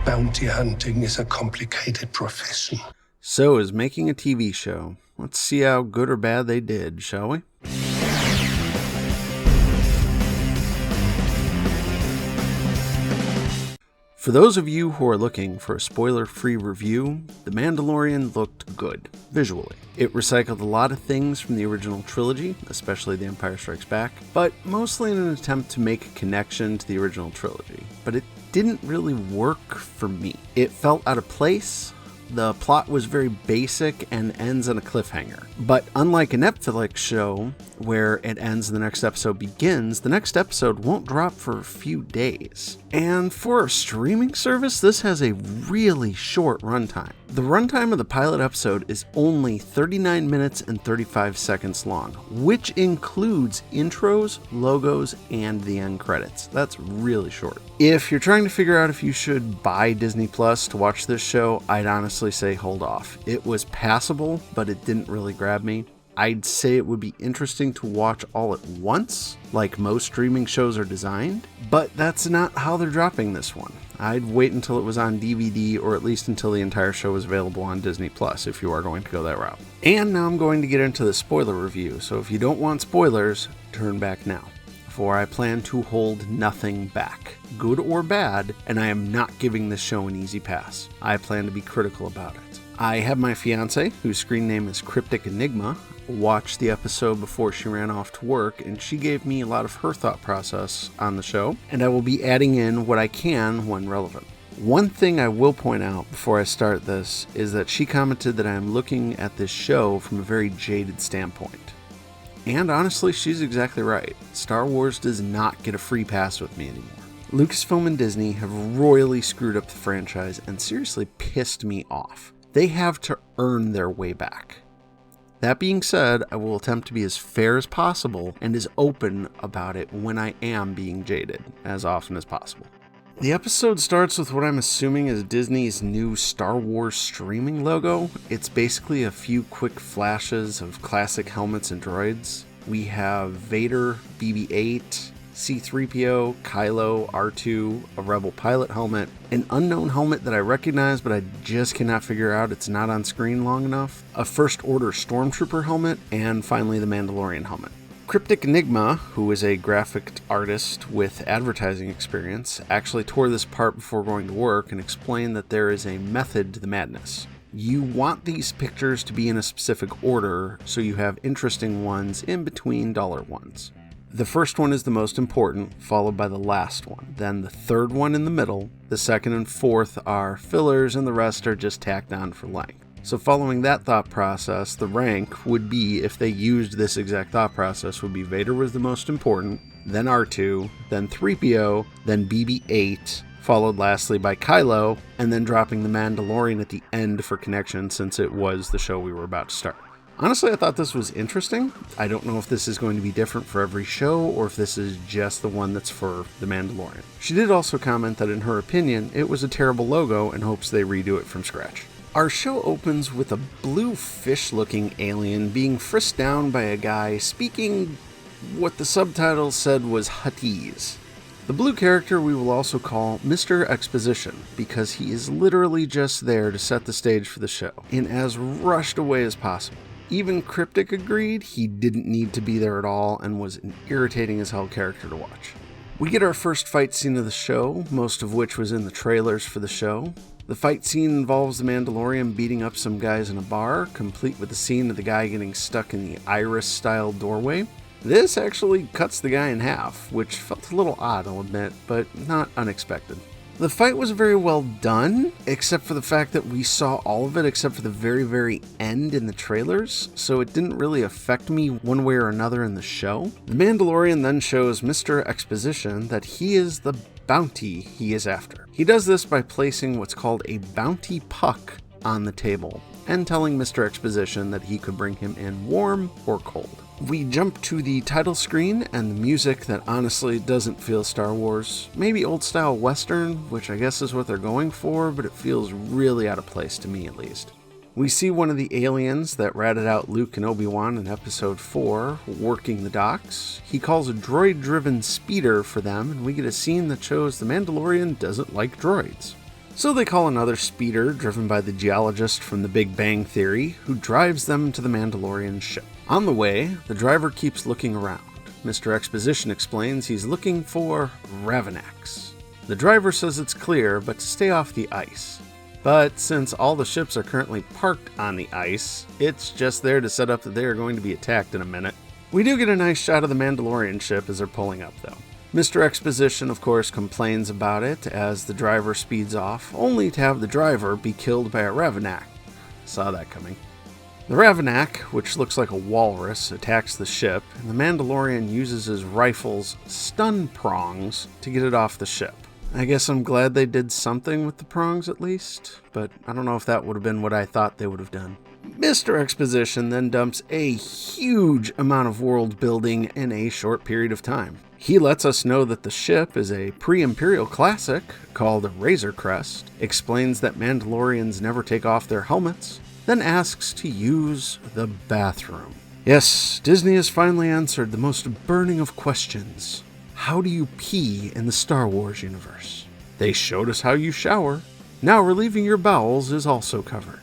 Bounty hunting is a complicated profession. So is making a TV show. Let's see how good or bad they did, shall we? For those of you who are looking for a spoiler-free review, The Mandalorian looked good, visually. It recycled a lot of things from the original trilogy, especially The Empire Strikes Back, but mostly in an attempt to make a connection to the original trilogy. But it didn't really work for me. It felt out of place. The plot was very basic and ends on a cliffhanger. But unlike a Netflix show, where it ends and the next episode begins, the next episode won't drop for a few days. And for a streaming service, this has a really short runtime. The runtime of the pilot episode is only 39 minutes and 35 seconds long, which includes intros, logos, and the end credits. That's really short. If you're trying to figure out if you should buy Disney Plus to watch this show, I'd honestly say hold off. It was passable, but it didn't really grab me. I'd say it would be interesting to watch all at once, like most streaming shows are designed, but that's not how they're dropping this one. I'd wait until it was on DVD, or at least until the entire show was available on Disney Plus, if you are going to go that route. And now I'm going to get into the spoiler review, so if you don't want spoilers, turn back now, for I plan to hold nothing back, good or bad, and I am not giving this show an easy pass. I plan to be critical about it. I have my fiance, whose screen name is Cryptic Enigma, watch the episode before she ran off to work, and she gave me a lot of her thought process on the show, and I will be adding in what I can when relevant. One thing I will point out before I start this is that she commented that I am looking at this show from a very jaded standpoint. And honestly, she's exactly right. Star Wars does not get a free pass with me anymore. Lucasfilm and Disney have royally screwed up the franchise and seriously pissed me off. They have to earn their way back. That being said, I will attempt to be as fair as possible and as open about it when I am being jaded, as often as possible. The episode starts with what I'm assuming is Disney's new Star Wars streaming logo. It's basically a few quick flashes of classic helmets and droids. We have Vader, BB-8, C-3PO, Kylo, R2, a Rebel pilot helmet, an unknown helmet that I recognize but I just cannot figure out, it's not on screen long enough, a First Order Stormtrooper helmet, and finally the Mandalorian helmet. Cryptic Enigma, who is a graphic artist with advertising experience, actually tore this apart before going to work and explained that there is a method to the madness. You want these pictures to be in a specific order so you have interesting ones in between dollar ones. The first one is the most important, followed by the last one. Then the third one in the middle, the second and fourth are fillers, and the rest are just tacked on for length. So following that thought process, the rank would be, if they used this exact thought process, would be Vader was the most important, then R2, then 3PO, then BB-8, followed lastly by Kylo, and then dropping the Mandalorian at the end for connection since it was the show we were about to start. Honestly, I thought this was interesting. I don't know if this is going to be different for every show or if this is just the one that's for The Mandalorian. She did also comment that in her opinion, it was a terrible logo and hopes they redo it from scratch. Our show opens with a blue fish-looking alien being frisked down by a guy speaking what the subtitles said was Huttese. The blue character we will also call Mr. Exposition, because he is literally just there to set the stage for the show, in as rushed a way as possible. Even Cryptic agreed he didn't need to be there at all and was an irritating as hell character to watch. We get our first fight scene of the show, most of which was in the trailers for the show. The fight scene involves the Mandalorian beating up some guys in a bar, complete with the scene of the guy getting stuck in the Iris-style doorway. This actually cuts the guy in half, which felt a little odd, I'll admit, but not unexpected. The fight was very well done, except for the fact that we saw all of it except for the very, very end in the trailers, so it didn't really affect me one way or another in the show. The Mandalorian then shows Mr. Exposition that he is the bounty he is after. He does this by placing what's called a bounty puck on the table, and telling Mr. Exposition that he could bring him in warm or cold. We jump to the title screen and the music that honestly doesn't feel Star Wars. Maybe old style Western, which I guess is what they're going for, but it feels really out of place to me at least. We see one of the aliens that ratted out Luke and Obi-Wan in episode 4 working the docks. He calls a droid-driven speeder for them, and we get a scene that shows the Mandalorian doesn't like droids. So they call another speeder driven by the geologist from The Big Bang Theory, who drives them to the Mandalorian ship. On the way, the driver keeps looking around. Mr. Exposition explains he's looking for Ravanax. The driver says it's clear, but to stay off the ice. But since all the ships are currently parked on the ice, it's just there to set up that they are going to be attacked in a minute. We do get a nice shot of the Mandalorian ship as they're pulling up, though. Mr. Exposition, of course, complains about it as the driver speeds off, only to have the driver be killed by a Ravanac. Saw that coming. The Ravanac, which looks like a walrus, attacks the ship, and the Mandalorian uses his rifle's stun prongs to get it off the ship. I guess I'm glad they did something with the prongs at least, but I don't know if that would have been what I thought they would have done. Mr. Exposition then dumps a huge amount of world building in a short period of time. He lets us know that the ship is a pre-Imperial classic called Razor Crest, explains that Mandalorians never take off their helmets, then asks to use the bathroom. Yes, Disney has finally answered the most burning of questions. How do you pee in the Star Wars universe? They showed us how you shower. Now relieving your bowels is also covered.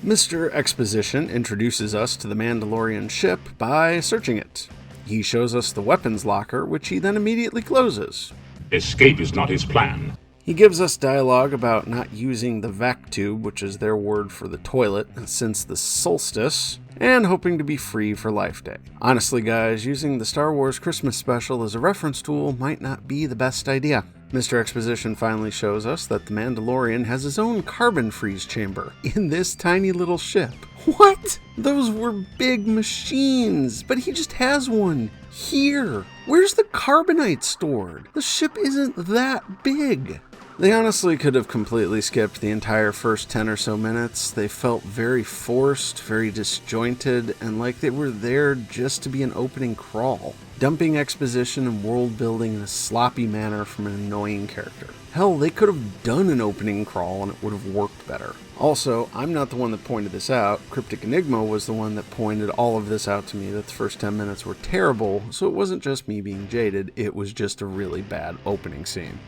Mr. Exposition introduces us to the Mandalorian ship by searching it. He shows us the weapons locker, which he then immediately closes. Escape is not his plan. He gives us dialogue about not using the vac tube, which is their word for the toilet, since the solstice, and hoping to be free for Life Day. Honestly, guys, using the Star Wars Christmas special as a reference tool might not be the best idea. Mr. Exposition finally shows us that the Mandalorian has his own carbon freeze chamber in this tiny little ship. What? Those were big machines, but he just has one here. Where's the carbonite stored? The ship isn't that big. They honestly could have completely skipped the entire first 10 or so minutes. They felt very forced, very disjointed, and like they were there just to be an opening crawl, dumping exposition and world building in a sloppy manner from an annoying character. Hell, they could have done an opening crawl and it would have worked better. Also, I'm not the one that pointed this out. Cryptic Enigma was the one that pointed all of this out to me, that the first 10 minutes were terrible, so it wasn't just me being jaded, it was just a really bad opening scene.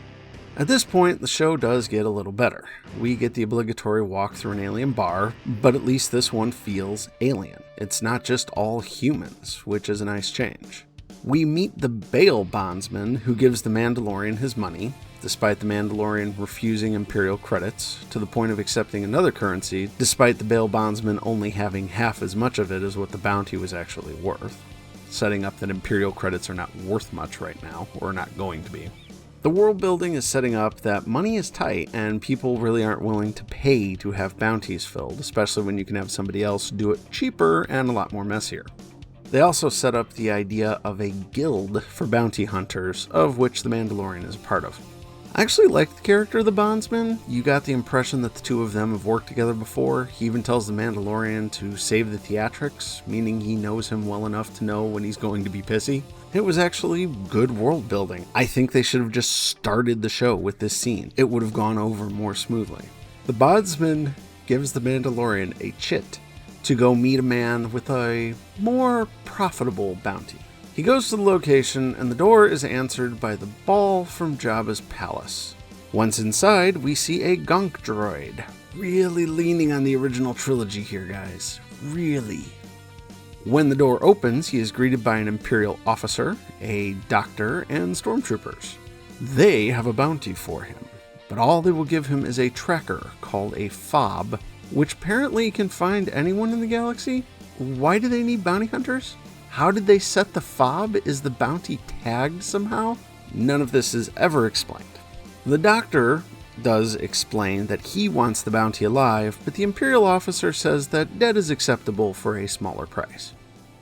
At this point, the show does get a little better. We get the obligatory walk through an alien bar, but at least this one feels alien. It's not just all humans, which is a nice change. We meet the bail bondsman who gives the Mandalorian his money, despite the Mandalorian refusing Imperial credits, to the point of accepting another currency, despite the bail bondsman only having half as much of it as what the bounty was actually worth, setting up that Imperial credits are not worth much right now, or not going to be. The world building is setting up that money is tight and people really aren't willing to pay to have bounties filled, especially when you can have somebody else do it cheaper and a lot more messier. They also set up the idea of a guild for bounty hunters, of which the Mandalorian is a part of. I actually liked the character of the bondsman. You got the impression that the two of them have worked together before. He even tells the Mandalorian to save the theatrics, meaning he knows him well enough to know when he's going to be pissy. It was actually good world building. I think they should have just started the show with this scene. It would have gone over more smoothly. The bondsman gives the Mandalorian a chit to go meet a man with a more profitable bounty. He goes to the location and the door is answered by the ball from Jabba's palace. Once inside, we see a gonk droid. Really leaning on the original trilogy here, guys. Really. When the door opens, he is greeted by an Imperial officer, a doctor, and stormtroopers. They have a bounty for him, but all they will give him is a tracker called a fob, which apparently can find anyone in the galaxy. Why do they need bounty hunters? How did they set the fob? Is the bounty tagged somehow? None of this is ever explained. The doctor does explain that he wants the bounty alive, but the Imperial officer says that dead is acceptable for a smaller price.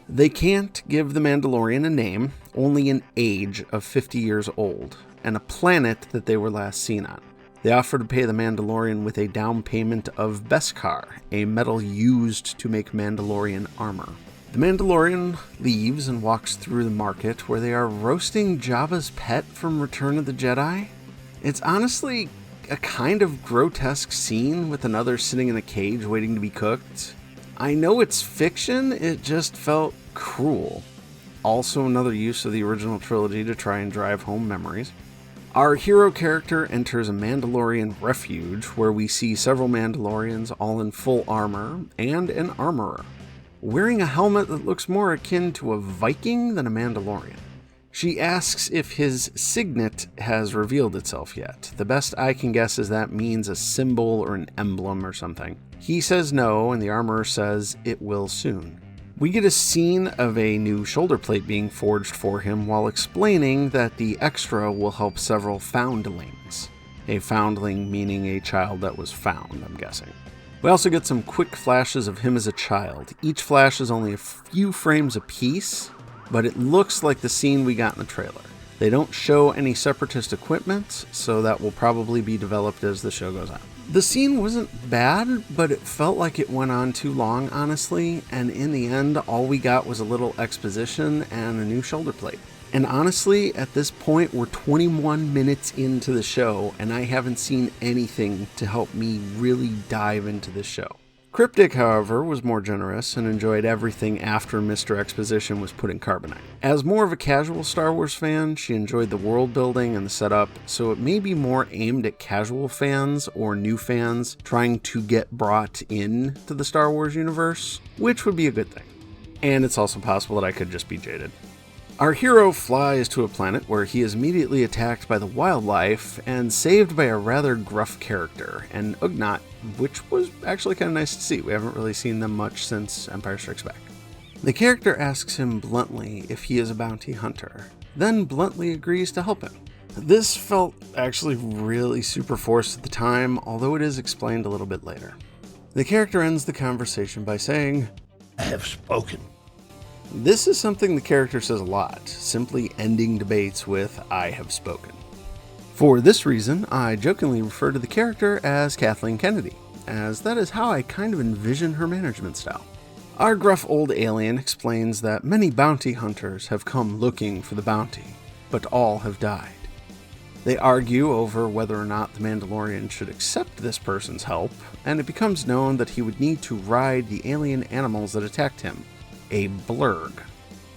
They can't give the Mandalorian a name, only an age of 50 years old, and a planet that they were last seen on. They offer to pay the Mandalorian with a down payment of Beskar, a metal used to make Mandalorian armor. The Mandalorian leaves and walks through the market where they are roasting Jabba's pet from Return of the Jedi. It's honestly a kind of grotesque scene with another sitting in a cage waiting to be cooked. I know it's fiction, it just felt cruel. Also another use of the original trilogy to try and drive home memories. Our hero character enters a Mandalorian refuge where we see several Mandalorians all in full armor and an armorer, wearing a helmet that looks more akin to a Viking than a Mandalorian. She asks if his signet has revealed itself yet. The best I can guess is that means a symbol or an emblem or something. He says no, and the armorer says it will soon. We get a scene of a new shoulder plate being forged for him while explaining that the extra will help several foundlings. A foundling meaning a child that was found, I'm guessing. We also get some quick flashes of him as a child. Each flash is only a few frames apiece, but it looks like the scene we got in the trailer. They don't show any separatist equipment, so that will probably be developed as the show goes on. The scene wasn't bad, but it felt like it went on too long, honestly, and in the end, all we got was a little exposition and a new shoulder plate. And honestly, at this point, we're 21 minutes into the show, and I haven't seen anything to help me really dive into this show. Cryptic, however, was more generous and enjoyed everything after Mr. Exposition was put in carbonite. As more of a casual Star Wars fan, she enjoyed the world building and the setup, so it may be more aimed at casual fans or new fans trying to get brought in to the Star Wars universe, which would be a good thing. And it's also possible that I could just be jaded. Our hero flies to a planet where he is immediately attacked by the wildlife and saved by a rather gruff character, an Ugnaught, which was actually kind of nice to see. We haven't really seen them much since Empire Strikes Back. The character asks him bluntly if he is a bounty hunter, then bluntly agrees to help him. This felt actually really super forced at the time, although it is explained a little bit later. The character ends the conversation by saying, I have spoken. This is something the character says a lot, simply ending debates with, I have spoken. For this reason, I jokingly refer to the character as Kathleen Kennedy, as that is how I kind of envision her management style. Our gruff old alien explains that many bounty hunters have come looking for the bounty, but all have died. They argue over whether or not the Mandalorian should accept this person's help, and it becomes known that he would need to ride the alien animals that attacked him, a blurg.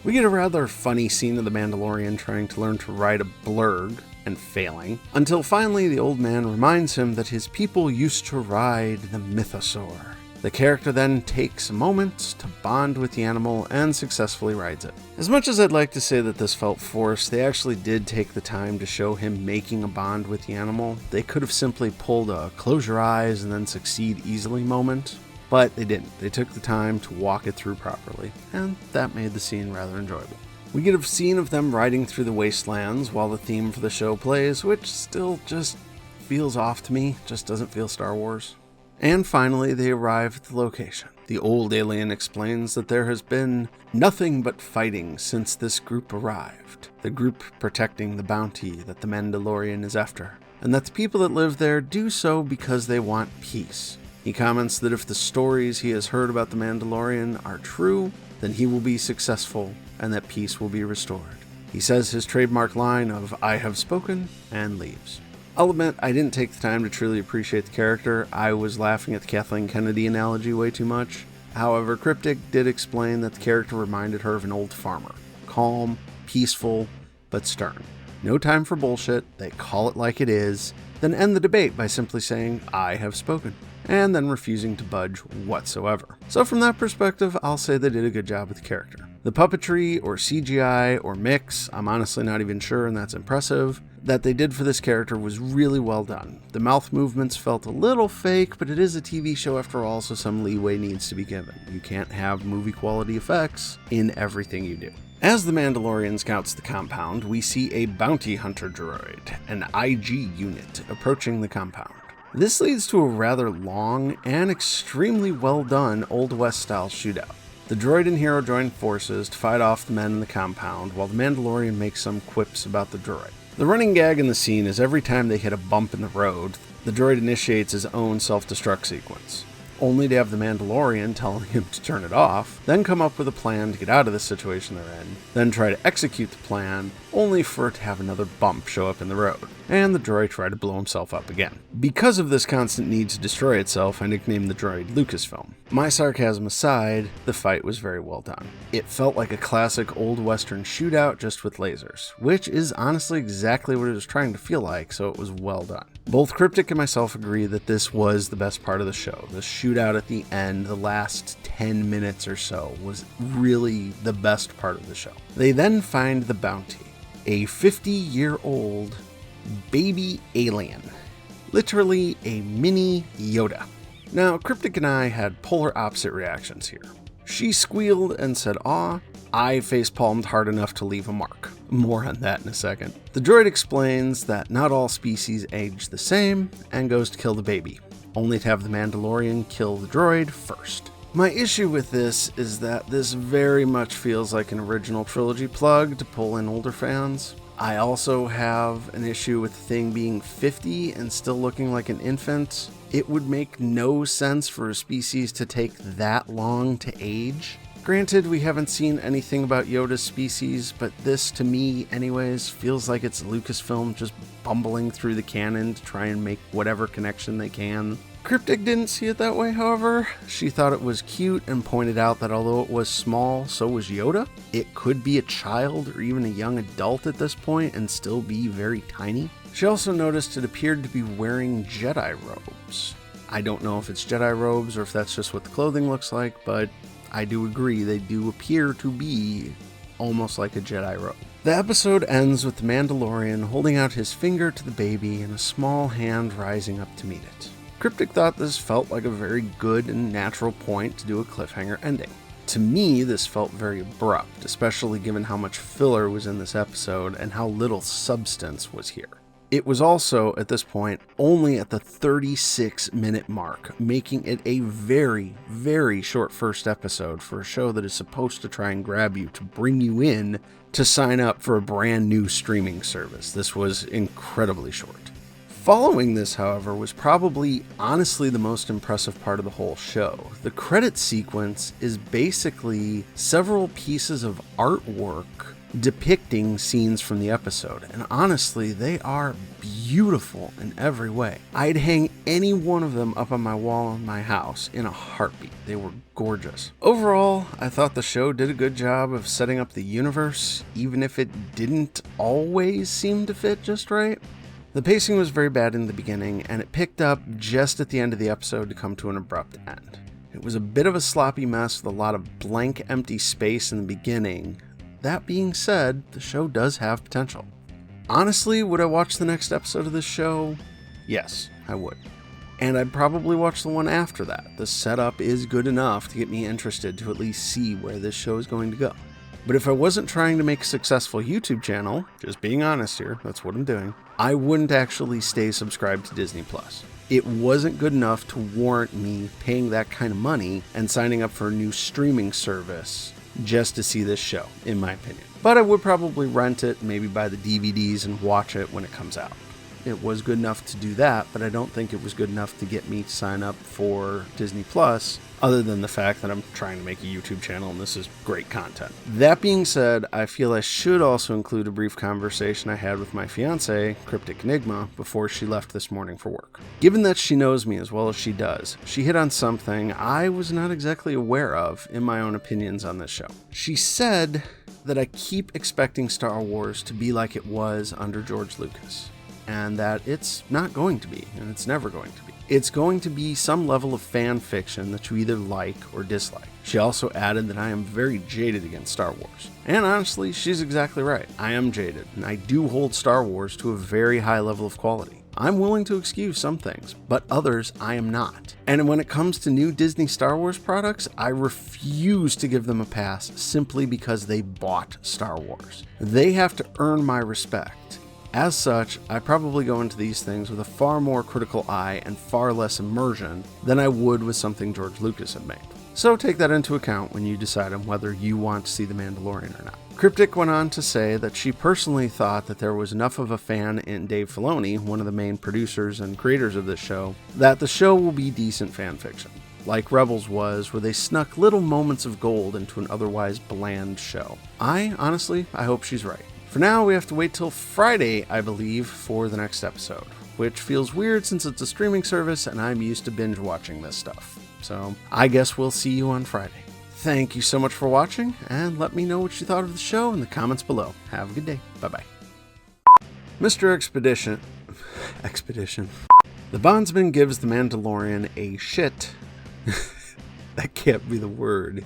We get a rather funny scene of the Mandalorian trying to learn to ride a blurg and failing, until finally the old man reminds him that his people used to ride the mythosaur. The character then takes a moment to bond with the animal and successfully rides it. As much as I'd like to say that this felt forced, they actually did take the time to show him making a bond with the animal. They could have simply pulled a close your eyes and then succeed easily moment, but they didn't. They took the time to walk it through properly, and that made the scene rather enjoyable. We get a scene of them riding through the wastelands while the theme for the show plays, which still just feels off to me, just doesn't feel Star Wars. And finally, they arrive at the location. The old alien explains that there has been nothing but fighting since this group arrived, the group protecting the bounty that the Mandalorian is after, and that the people that live there do so because they want peace. He comments that if the stories he has heard about the Mandalorian are true, then he will be successful and that peace will be restored. He says his trademark line of, I have spoken, and leaves. I'll admit, I didn't take the time to truly appreciate the character. I was laughing at the Kathleen Kennedy analogy way too much. However, Cryptic did explain that the character reminded her of an old farmer. Calm, peaceful, but stern. No time for bullshit, they call it like it is, then end the debate by simply saying, I have spoken, and then refusing to budge whatsoever. So from that perspective, I'll say they did a good job with the character. The puppetry, or CGI, or mix, I'm honestly not even sure, and that's impressive, that they did for this character was really well done. The mouth movements felt a little fake, but it is a TV show after all, so some leeway needs to be given. You can't have movie quality effects in everything you do. As the Mandalorian scouts the compound, we see a bounty hunter droid, an IG unit, approaching the compound. This leads to a rather long and extremely well done Old West style shootout. The droid and hero join forces to fight off the men in the compound, while the Mandalorian makes some quips about the droid. The running gag in the scene is every time they hit a bump in the road, the droid initiates his own self-destruct sequence. only to have the Mandalorian telling him to turn it off, then come up with a plan to get out of the situation they're in, then try to execute the plan, only for it to have another bump show up in the road, and the droid try to blow himself up again. Because of this constant need to destroy itself, I nicknamed the droid Lucasfilm. My sarcasm aside, the fight was very well done. It felt like a classic old western shootout just with lasers, which is honestly exactly what it was trying to feel like, so it was well done. Both Cryptic and myself agree that this was the best part of the show. The shootout at the end, the last 10 minutes or so, was really the best part of the show. They then find the bounty, a 50-year-old baby alien. Literally a mini Yoda. Now, Cryptic and I had polar opposite reactions here. She squealed and said aw. I facepalmed hard enough to leave a mark. More on that in a second. The droid explains that not all species age the same and goes to kill the baby, only to have the Mandalorian kill the droid first. My issue with this is that this very much feels like an original trilogy plug to pull in older fans. I also have an issue with the thing being 50 and still looking like an infant. It would make no sense for a species to take that long to age. Granted, we haven't seen anything about Yoda's species, but this, to me anyways, feels like it's Lucasfilm just bumbling through the canon to try and make whatever connection they can. Cryptic didn't see it that way, however. She thought it was cute and pointed out that although it was small, so was Yoda. It could be a child or even a young adult at this point and still be very tiny. She also noticed it appeared to be wearing Jedi robes. I don't know if it's Jedi robes or if that's just what the clothing looks like, but I do agree they do appear to be almost like a Jedi robe. The episode ends with the Mandalorian holding out his finger to the baby and a small hand rising up to meet it. Cryptic thought this felt like a very good and natural point to do a cliffhanger ending. To me, this felt very abrupt, especially given how much filler was in this episode and how little substance was here. It was also, at this point, only at the 36-minute mark, making it a very, very short first episode for a show that is supposed to try and grab you to bring you in to sign up for a brand new streaming service. This was incredibly short. Following this, however, was probably honestly the most impressive part of the whole show. The credit sequence is basically several pieces of artwork depicting scenes from the episode, and honestly, they are beautiful in every way. I'd hang any one of them up on my wall in my house in a heartbeat. They were gorgeous. Overall, I thought the show did a good job of setting up the universe, even if it didn't always seem to fit just right. The pacing was very bad in the beginning, and it picked up just at the end of the episode to come to an abrupt end. It was a bit of a sloppy mess with a lot of blank, empty space in the beginning. That being said, the show does have potential. Honestly, would I watch the next episode of this show? Yes, I would. And I'd probably watch the one after that. The setup is good enough to get me interested to at least see where this show is going to go. But if I wasn't trying to make a successful YouTube channel, just being honest here, that's what I'm doing, I wouldn't actually stay subscribed to Disney+. It wasn't good enough to warrant me paying that kind of money and signing up for a new streaming service just to see this show, in my opinion. But I would probably rent it, maybe buy the DVDs and watch it when it comes out. It was good enough to do that, but I don't think it was good enough to get me to sign up for Disney+, other than the fact that I'm trying to make a YouTube channel and this is great content. That being said, I feel I should also include a brief conversation I had with my fiance, Cryptic Enigma, before she left this morning for work. Given that she knows me as well as she does, she hit on something I was not exactly aware of in my own opinions on this show. She said that I keep expecting Star Wars to be like it was under George Lucas, and that it's not going to be, and it's never going to be. It's going to be some level of fan fiction that you either like or dislike. She also added that I am very jaded against Star Wars. And honestly, she's exactly right. I am jaded, and I do hold Star Wars to a very high level of quality. I'm willing to excuse some things, but others I am not. And when it comes to new Disney Star Wars products, I refuse to give them a pass simply because they bought Star Wars. They have to earn my respect. As such, I probably go into these things with a far more critical eye and far less immersion than I would with something George Lucas had made. So take that into account when you decide on whether you want to see The Mandalorian or not. Cryptic went on to say that she personally thought that there was enough of a fan in Dave Filoni, one of the main producers and creators of this show, that the show will be decent fan fiction. like Rebels was, where they snuck little moments of gold into an otherwise bland show. I hope she's right. For now, we have to wait till Friday, I believe, for the next episode, which feels weird since it's a streaming service and I'm used to binge watching this stuff. So I guess we'll see you on Friday. Thank you so much for watching, and let me know what you thought of the show in the comments below. Have a good day. Bye-bye. Mr. Expedition. The bondsman gives the Mandalorian a shit. That can't be the word.